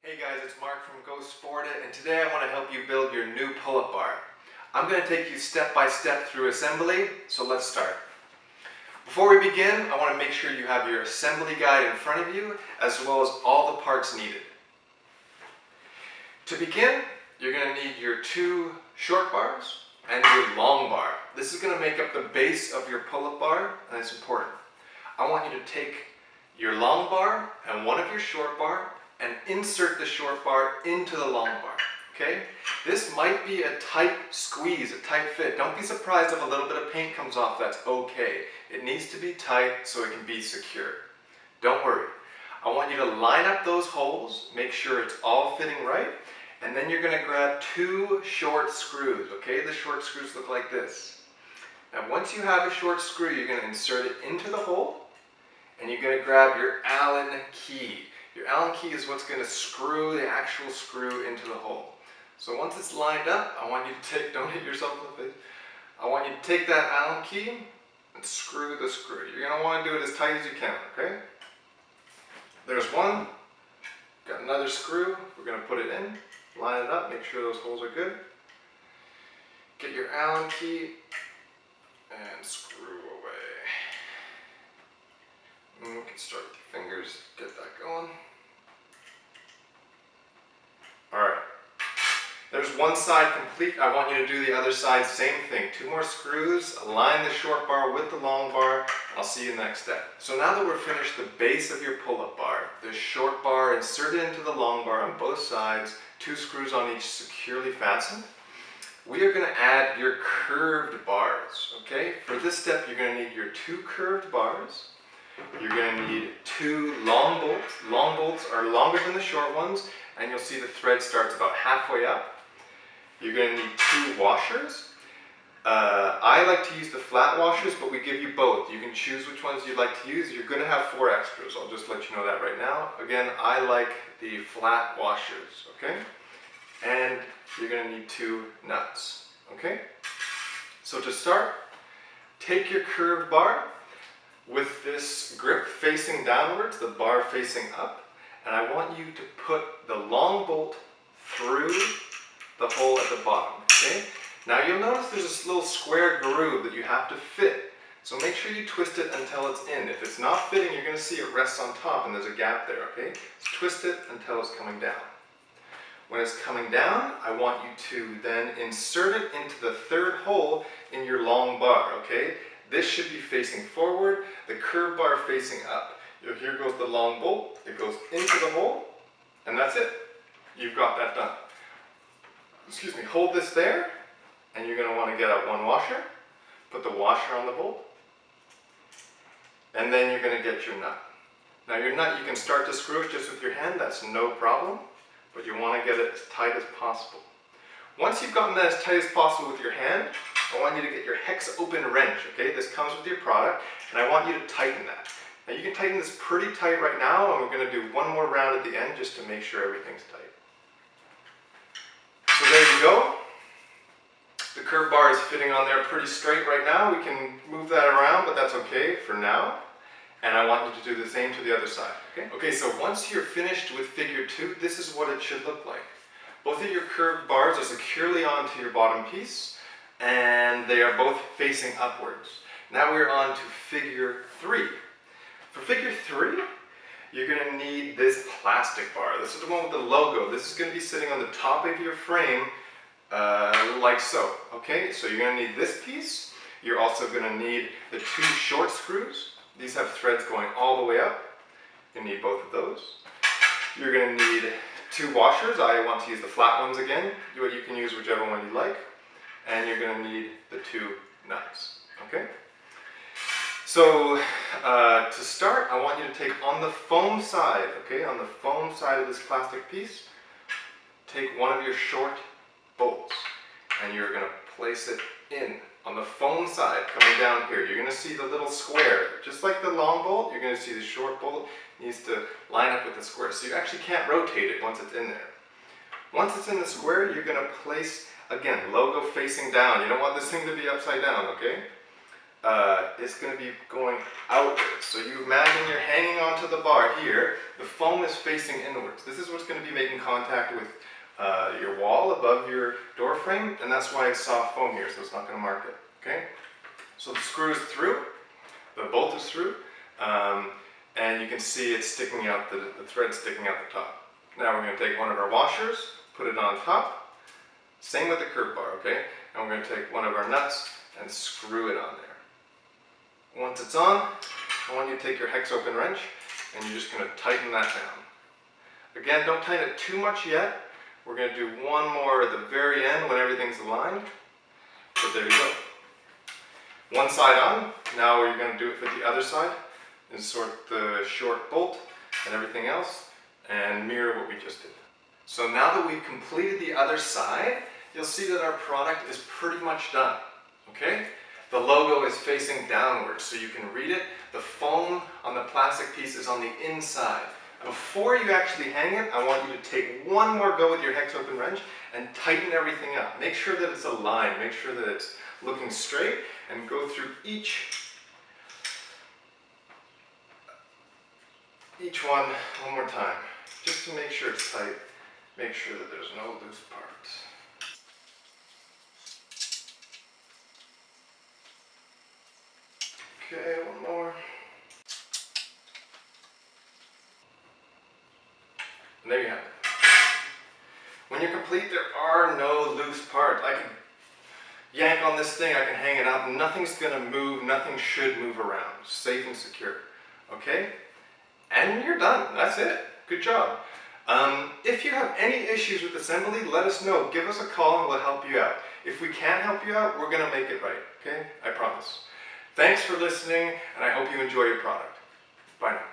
Hey guys, it's Mark from Go Sport It, and today I want to help you build your new pull-up bar. I'm going to take you step by step through assembly, so let's start. Before we begin, I want to make sure you have your assembly guide in front of you, as well as all the parts needed. To begin, you're going to need your two short bars and your long bar. This is going to make up the base of your pull-up bar, and it's important. I want you to take your long bar and one of your short bar and insert the short bar into the long bar, okay? This might be a tight squeeze, a tight fit. Don't be surprised if a little bit of paint comes off, that's okay. It needs to be tight so it can be secure. Don't worry. I want you to line up those holes, make sure it's all fitting right, and then you're gonna grab two short screws, okay? The short screws look like this. Now once you have a short screw, you're gonna insert it into the hole, and you're gonna grab your Allen key. Your Allen key is what's going to screw the actual screw into the hole. So once it's lined up, I want you to take, don't hit yourself in the face, I want you to take that Allen key and screw the screw. You're going to want to do it as tight as you can, okay? There's one, got another screw, we're going to put it in, line it up, make sure those holes are good. Get your Allen key and screw away. And you can start with your fingers, get that going. Alright, there's one side complete. I want you to do the other side, same thing. Two more screws, align the short bar with the long bar. I'll see you next step. So now that we're finished the base of your pull-up bar, the short bar inserted into the long bar on both sides, two screws on each securely fastened, we are going to add your curved bars, okay? For this step, you're going to need your two curved bars. You're going to need two long bolts. Long bolts are longer than the short ones, and you'll see the thread starts about halfway up. You're going to need two washers. I like to use the flat washers, but we give you both. You can choose which ones you'd like to use. You're going to have 4 extras. I'll just let you know that right now. Again, I like the flat washers, okay? And you're going to need 2 nuts, okay? So to start, take your curved bar with this grip facing downwards, the bar facing up, and I want you to put the long bolt through the hole at the bottom, okay? Now you'll notice there's a little square groove that you have to fit, so make sure you twist it until it's in. If it's not fitting, you're going to see it rests on top and there's a gap there, okay? So twist it until it's coming down. When it's coming down, I want you to then insert it into the third hole in your long bar, okay? This should be facing forward, the curved bar facing up. Here goes the long bolt, it goes into the hole, and that's it. You've got that done. Excuse me, hold this there, and you're going to want to get out one washer, put the washer on the bolt, and then you're going to get your nut. Now your nut, you can start to screw it just with your hand, that's no problem, but you want to get it as tight as possible. Once you've gotten that as tight as possible with your hand, I want you to get your hex open wrench, okay? This comes with your product, and I want you to tighten that. Now you can tighten this pretty tight right now, and we're going to do one more round at the end just to make sure everything's tight. So there you go. The curved bar is fitting on there pretty straight right now. We can move that around, but that's okay for now. And I want you to do the same to the other side, okay? Okay, so once you're finished with figure 2, this is what it should look like. Both of your curved bars are securely onto your bottom piece, and they are both facing upwards. Now we're on to figure 3. For figure 3, you're going to need this plastic bar. This is the one with the logo. This is going to be sitting on the top of your frame like so. Okay, so you're going to need this piece. You're also going to need the 2 short screws. These have threads going all the way up. You need both of those. You're going to need 2 washers. I want to use the flat ones again. You can use whichever one you like. And you're going to need the 2 nuts, okay? So to start, I want you to take on the foam side, okay? On the foam side of this plastic piece, take one of your short bolts, and you're going to place it in on the foam side, coming down here. You're going to see the little square. Just like the long bolt, you're going to see the short bolt needs to line up with the square. So you actually can't rotate it once it's in there. Once it's in the square, you're going to place, again, logo facing down. You don't want this thing to be upside down, okay? It's going to be going outwards. So you imagine you're hanging onto the bar here. The foam is facing inwards. This is what's going to be making contact with your wall above your door frame, and that's why it's soft foam here, so it's not going to mark it. Okay? So the screw is through, the bolt is through, and you can see it's sticking out, the thread sticking out the top. Now we're going to take one of our washers, put it on top, same with the curb bar, okay? And we're going to take one of our nuts and screw it on there. Once it's on, I want you to take your hex open wrench and you're just going to tighten that down. Again, don't tighten it too much yet. We're going to do one more at the very end when everything's aligned. But there you go. One side on. Now we're going to do it for the other side. Insert the short bolt and everything else and mirror what we just did. So now that we've completed the other side, you'll see that our product is pretty much done. Okay? The logo is facing downwards so you can read it. The foam on the plastic piece is on the inside. Before you actually hang it, I want you to take one more go with your hex open wrench and tighten everything up. Make sure that it's aligned, make sure that it's looking straight, and go through each one more time, just to make sure it's tight. Make sure that there's no loose parts. Okay, one more. And there you have it. When you're complete, there are no loose parts. I can yank on this thing, I can hang it up, nothing's gonna move, nothing should move around. Safe and secure. Okay? And you're done. That's it. Good job. If you have any issues with assembly, let us know. Give us a call and we'll help you out. If we can't help you out, we're gonna make it right. Okay? I promise. Thanks for listening, and I hope you enjoy your product. Bye now.